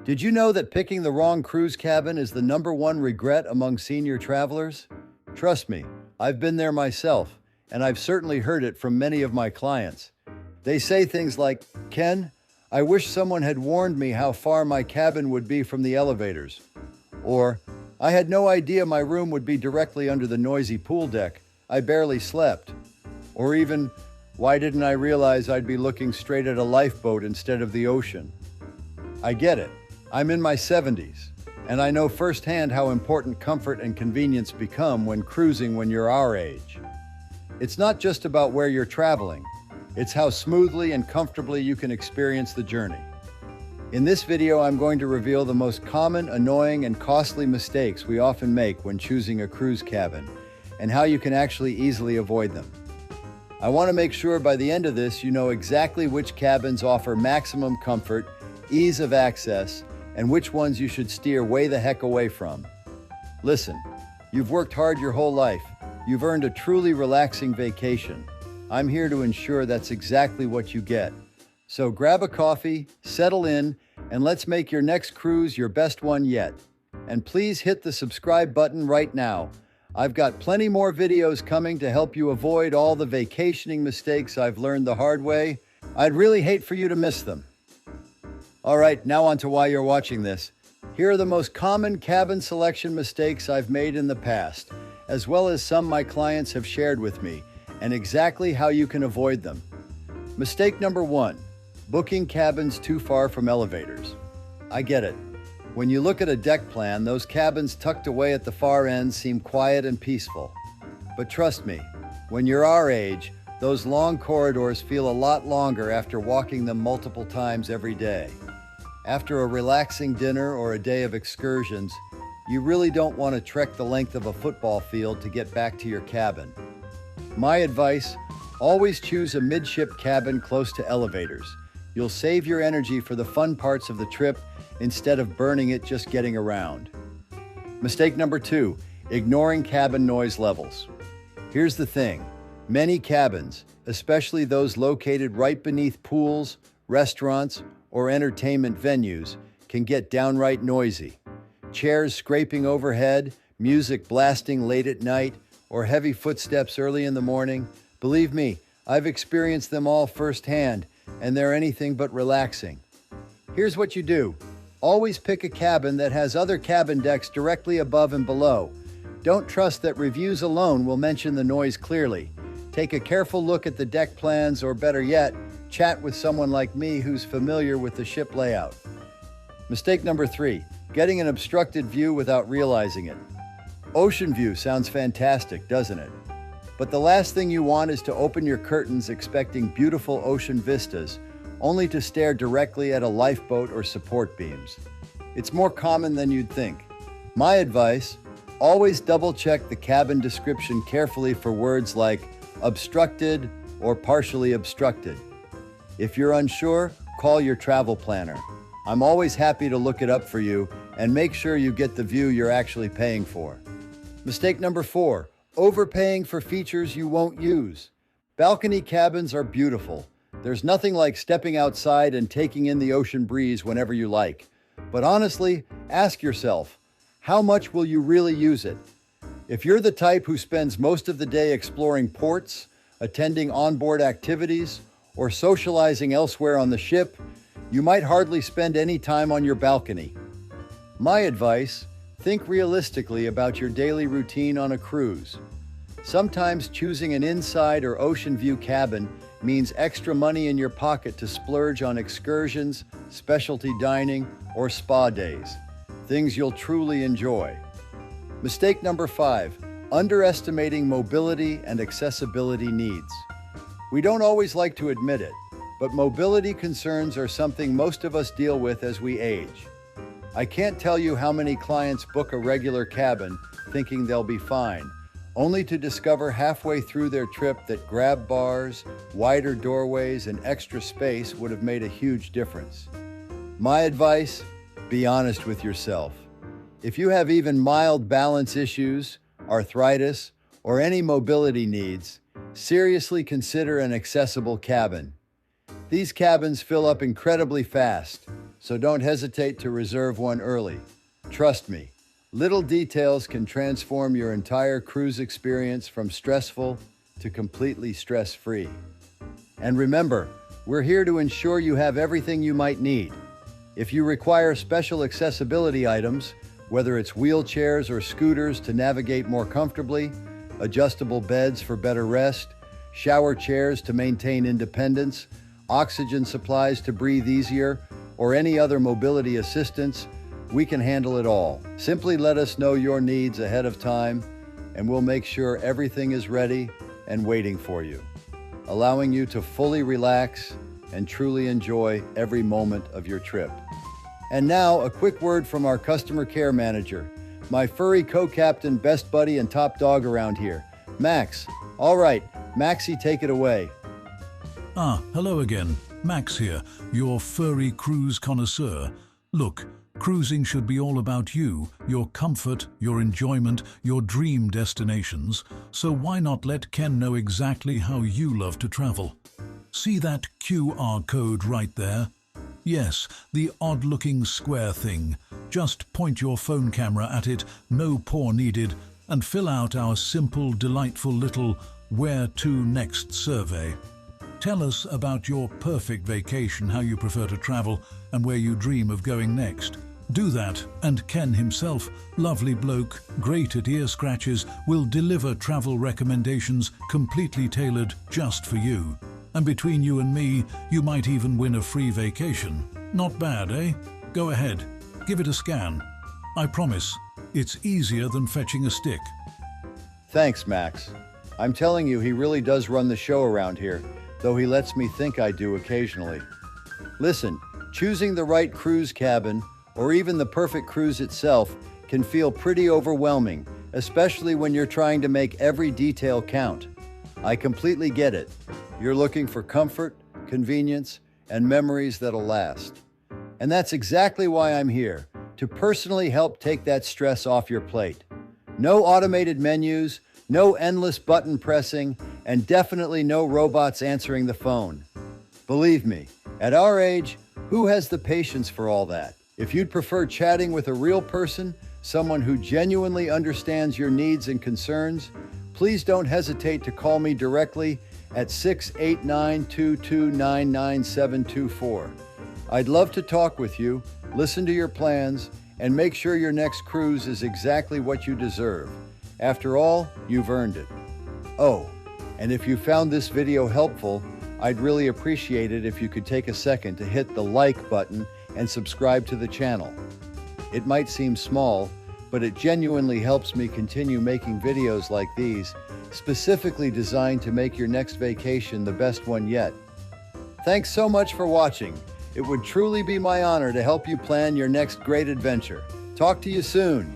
Did you know that picking the wrong cruise cabin is the #1 regret among senior travelers? Trust me, I've been there myself, and I've certainly heard it from many of my clients. They say things like, "Ken, I wish someone had warned me how far my cabin would be from the elevators." Or, "I had no idea my room would be directly under the noisy pool deck. I barely slept." Or even, "Why didn't I realize I'd be looking straight at a lifeboat instead of the ocean?" I get it. I'm in my 70s, and I know firsthand how important comfort and convenience become when cruising when you're our age. It's not just about where you're traveling, it's how smoothly and comfortably you can experience the journey. In this video, I'm going to reveal the most common, annoying, and costly mistakes we often make when choosing a cruise cabin, and how you can actually easily avoid them. I want to make sure by the end of this you know exactly which cabins offer maximum comfort, ease of access, and which ones you should steer way the heck away from. Listen, you've worked hard your whole life. You've earned a truly relaxing vacation. I'm here to ensure that's exactly what you get. So grab a coffee, settle in, and let's make your next cruise your best one yet. And please hit the subscribe button right now. I've got plenty more videos coming to help you avoid all the vacationing mistakes I've learned the hard way. I'd really hate for you to miss them. All right, now on to why you're watching this. Here are the most common cabin selection mistakes I've made in the past, as well as some my clients have shared with me, and exactly how you can avoid them. Mistake number 1, booking cabins too far from elevators. I get it. When you look at a deck plan, those cabins tucked away at the far end seem quiet and peaceful. But trust me, when you're our age, those long corridors feel a lot longer after walking them multiple times every day. After a relaxing dinner or a day of excursions, you really don't want to trek the length of a football field to get back to your cabin. My advice, always choose a midship cabin close to elevators. You'll save your energy for the fun parts of the trip instead of burning it just getting around. Mistake number 2, ignoring cabin noise levels. Here's the thing, many cabins, especially those located right beneath pools, restaurants, or entertainment venues, can get downright noisy. Chairs scraping overhead, music blasting late at night, or heavy footsteps early in the morning. Believe me, I've experienced them all firsthand, and they're anything but relaxing. Here's what you do. Always pick a cabin that has other cabin decks directly above and below. Don't trust that reviews alone will mention the noise clearly. Take a careful look at the deck plans, or better yet, chat with someone like me who's familiar with the ship layout. Mistake number 3, getting an obstructed view without realizing it. Ocean view sounds fantastic, doesn't it? But the last thing you want is to open your curtains expecting beautiful ocean vistas, only to stare directly at a lifeboat or support beams. It's more common than you'd think. My advice, always double-check the cabin description carefully for words like obstructed or partially obstructed. If you're unsure, call your travel planner. I'm always happy to look it up for you and make sure you get the view you're actually paying for. Mistake number 4, overpaying for features you won't use. Balcony cabins are beautiful. There's nothing like stepping outside and taking in the ocean breeze whenever you like. But honestly, ask yourself, how much will you really use it? If you're the type who spends most of the day exploring ports, attending onboard activities, or socializing elsewhere on the ship, you might hardly spend any time on your balcony. My advice, think realistically about your daily routine on a cruise. Sometimes choosing an inside or ocean view cabin means extra money in your pocket to splurge on excursions, specialty dining, or spa days, things you'll truly enjoy. Mistake number 5, underestimating mobility and accessibility needs. We don't always like to admit it, but mobility concerns are something most of us deal with as we age. I can't tell you how many clients book a regular cabin thinking they'll be fine, only to discover halfway through their trip that grab bars, wider doorways, and extra space would have made a huge difference. My advice, be honest with yourself. If you have even mild balance issues, arthritis, or any mobility needs, seriously consider an accessible cabin. These cabins fill up incredibly fast. so don't hesitate to reserve one early. Trust me, little details can transform your entire cruise experience from stressful to completely stress-free. And remember, we're here to ensure you have everything you might need. If you require special accessibility items, whether it's wheelchairs or scooters to navigate more comfortably, adjustable beds for better rest, shower chairs to maintain independence, oxygen supplies to breathe easier, or any other mobility assistance, we can handle it all. Simply let us know your needs ahead of time, and we'll make sure everything is ready and waiting for you, allowing you to fully relax and truly enjoy every moment of your trip. And now, a quick word from our customer care manager, my furry co-captain, best buddy, and top dog around here, Max. All right, Maxie, take it away. Hello again. Max here, your furry cruise connoisseur. Look, cruising should be all about you, your comfort, your enjoyment, your dream destinations. So why not let Ken know exactly how you love to travel? See that QR code right there? Yes, the odd-looking square thing. Just point your phone camera at it, no paw needed, and fill out our simple, delightful little Where to Next survey. Tell us about your perfect vacation, how you prefer to travel, and where you dream of going next. Do that, and Ken himself, lovely bloke, great at ear scratches, will deliver travel recommendations completely tailored just for you. And between you and me, you might even win a free vacation. Not bad, eh? Go ahead, give it a scan. I promise, it's easier than fetching a stick. Thanks, Max. I'm telling you, he really does run the show around here, though he lets me think I do occasionally. Listen, choosing the right cruise cabin, or even the perfect cruise itself, can feel pretty overwhelming, especially when you're trying to make every detail count. I completely get it. You're looking for comfort, convenience, and memories that'll last. And that's exactly why I'm here, to personally help take that stress off your plate. No automated menus, no endless button pressing, and definitely no robots answering the phone. Believe me, at our age, who has the patience for all that? If you'd prefer chatting with a real person, someone who genuinely understands your needs and concerns, please don't hesitate to call me directly at 689-229-9724. I'd love to talk with you, listen to your plans, and make sure your next cruise is exactly what you deserve. After all, you've earned it. Oh, and if you found this video helpful, I'd really appreciate it if you could take a second to hit the like button and subscribe to the channel. It might seem small, but it genuinely helps me continue making videos like these, specifically designed to make your next vacation the best one yet. Thanks so much for watching. It would truly be my honor to help you plan your next great adventure. Talk to you soon.